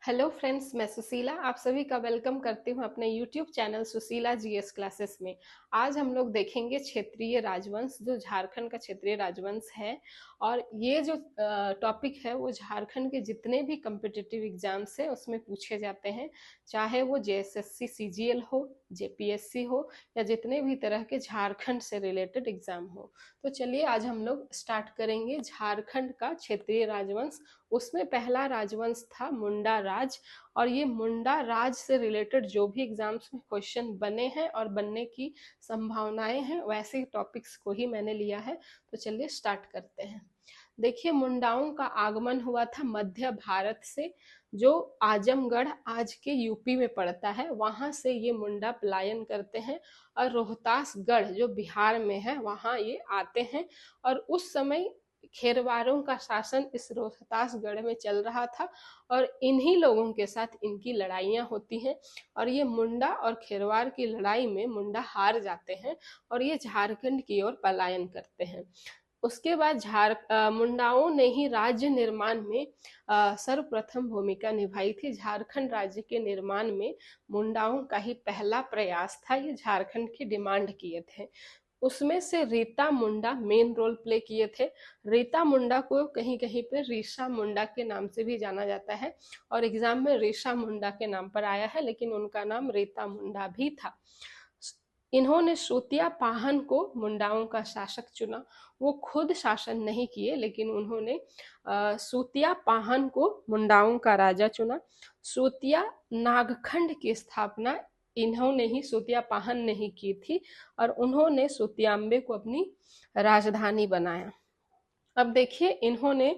Hello friends, मैं सुशीला आप सभी का वेलकम करती हूँ अपने YouTube channel Sushila GS classes में। आज हम लोग देखेंगे क्षेत्रीय राजवंश, जो झारखंड का क्षेत्रीय राजवंश है। और ये जो टॉपिक है वो झारखंड के जितने भी कम्पिटिटिव एग्जाम्स हैं उसमें पूछे जाते हैं, चाहे वो जेएसएससी सीजीएल हो, जेपीएससी हो, या जितने भी तरह के झारखंड से रिलेटेड एग्जाम हो। तो चलिए आज हम लोग स्टार्ट करेंगे झारखंड का क्षेत्रीय राजवंश। उसमें पहला राजवंश था मुंडा राज। और ये मुंडा राज से रिलेटेड जो भी एग्जाम्स में क्वेश्चन बने हैं और बनने की संभावनाएं हैं, वैसे टॉपिक्स को ही मैंने लिया है। तो चलिए स्टार्ट करते हैं। देखिए, मुंडाओं का आगमन हुआ था मध्य भारत से, जो आजमगढ़ आज के यूपी में पड़ता है, वहां से ये मुंडा पलायन करते हैं और रोहतासगढ़ जो बिहार में है वहां ये आते हैं। और उस समय खेरवारों का शासन इस रोहतासगढ़ में चल रहा था और इन्हीं लोगों के साथ इनकी लड़ाइयाँ होती हैं। और ये मुंडा और खेरवार की लड़ाई में मुंडा हार जाते हैं और ये झारखंड की ओर पलायन करते हैं। उसके बाद मुंडाओं ने ही राज्य निर्माण में सर्वप्रथम भूमिका निभाई थी। झारखंड राज्य के निर्माण में मुंडाओं का ही पहला प्रयास था। ये झारखंड की डिमांड किए थे। उसमें से रीता मुंडा मेन रोल प्ले किए थे। रीता मुंडा को कहीं कहीं पे रीसा मुंडा के नाम से भी जाना जाता है और एग्जाम में रीसा मुंडा के नाम पर आया है, लेकिन उनका नाम रीता मुंडा भी था। इन्होंने सूतिया पाहन को मुंडाओं का शासक चुना। वो खुद शासन नहीं किए, लेकिन उन्होंने सूतिया पाहन को मुंडाओं का राजा चुना। सूतिया नागखंड की स्थापना इन्होंने ही, सूतिया पाहन ने ही की थी और उन्होंने सूतियाम्बे को अपनी राजधानी बनाया। अब देखिए, इन्होंने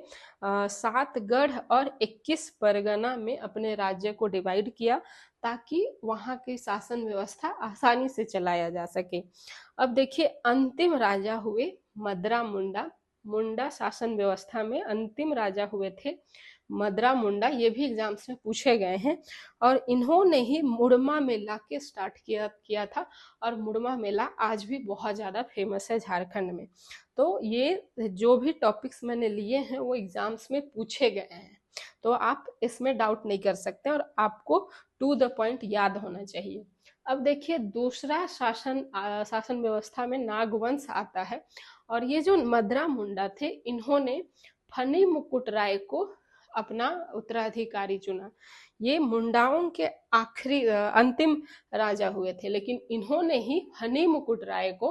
7 गढ़ और 21 परगना में अपने राज्य को डिवाइड किया ताकि वहां की शासन व्यवस्था आसानी से चलाया जा सके। अब देखिए, अंतिम राजा हुए मदरा मुंडा। मुंडा शासन व्यवस्था में अंतिम राजा हुए थे मदरा मुंडा। ये भी एग्जाम्स में पूछे गए हैं और इन्होंने ही मुड़मा मेला के स्टार्ट किया था। और मुड़मा मेला आज भी बहुत ज़्यादा फेमस है झारखंड में। तो ये जो भी टॉपिक्स मैंने लिए हैं वो एग्जाम्स में पूछे गए हैं, तो आप इसमें डाउट नहीं कर सकते और आपको टू द पॉइंट याद होना चाहिए। अब देखिए, दूसरा शासन व्यवस्था में नागवंश आता है। और ये जो मदरा मुंडा थे, इन्होंने फनी मुकुट राय को अपना उत्तराधिकारी चुना। ये मुंडाओं के आखिरी अंतिम राजा हुए थे, लेकिन इन्होंने ही फनी मुकुट राय को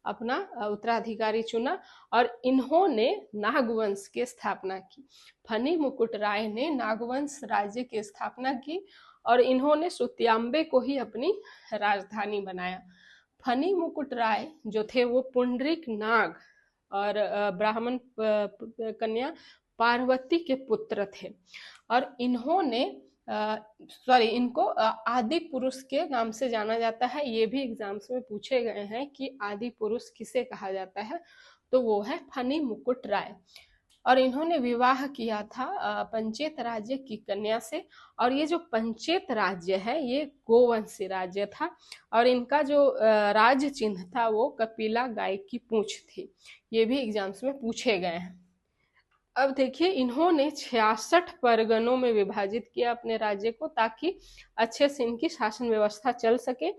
अपना उत्तराधिकारी चुना और इन्होंने नागवंश की स्थापना की। फनी मुकुट राय ने नागवंश राज्य की स्थापना की और इन्होंने सुत्याम्बे को ही अपनी राजधानी बनाया। फनी मुकुट राय जो थे वो पुंडरीक नाग और ब्राह्मण कन्या पार्वती के पुत्र थे। और इन्होंने इनको आदि पुरुष के नाम से जाना जाता है। ये भी एग्जाम्स में पूछे गए हैं कि आदि पुरुष किसे कहा जाता है, तो वो है फनी मुकुट राय। और इन्होंने विवाह किया था पंचेत राज्य की कन्या से। और ये जो पंचेत राज्य है ये गोवंशी राज्य था और इनका जो राज्य चिन्ह था वो कपिला गाय की पूंछ थी। ये भी एग्जाम्स में पूछे गए हैं। अब देखिए, इन्होंने 66 परगनों में विभाजित किया अपने राज्य को ताकि अच्छे से इनकी शासन व्यवस्था चल सके।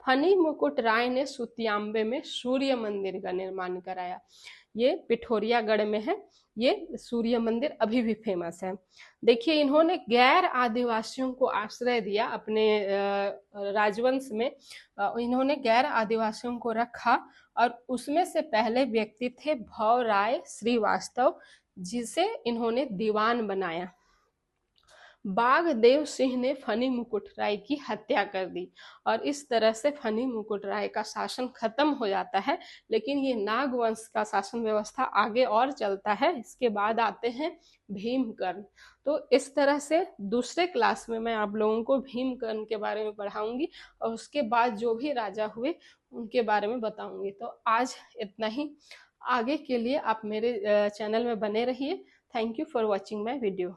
फनी मुकुट राय ने सुतियाम्बे में सूर्य मंदिर का निर्माण कराया। ये पिठोरियागढ़ में है। ये सूर्य मंदिर अभी भी फेमस है। देखिए, इन्होंने गैर आदिवासियों को आश्रय दिया अपने राजवंश में। इन्होंने गैर आदिवासियों को रखा और उसमें से पहले व्यक्ति थे भव राय श्रीवास्तव, जिसे इन्होंने दीवान बनाया। बागदेव सिंह ने फनी मुकुट राय की हत्या कर दी और इस तरह से फनी मुकुट राय का शासन खत्म हो जाता है। लेकिन ये नागवंश का शासन व्यवस्था आगे और चलता है। इसके बाद आते हैं भीमकर्ण। तो इस तरह से दूसरे क्लास में मैं आप लोगों को भीमकर्ण के बारे में पढ़ाऊंगी और उसके बाद जो भी राजा हुए उनके बारे में बताऊंगी। तो आज इतना ही। आगे के लिए आप मेरे चैनल में बने रहिए। Thank you for watching my video.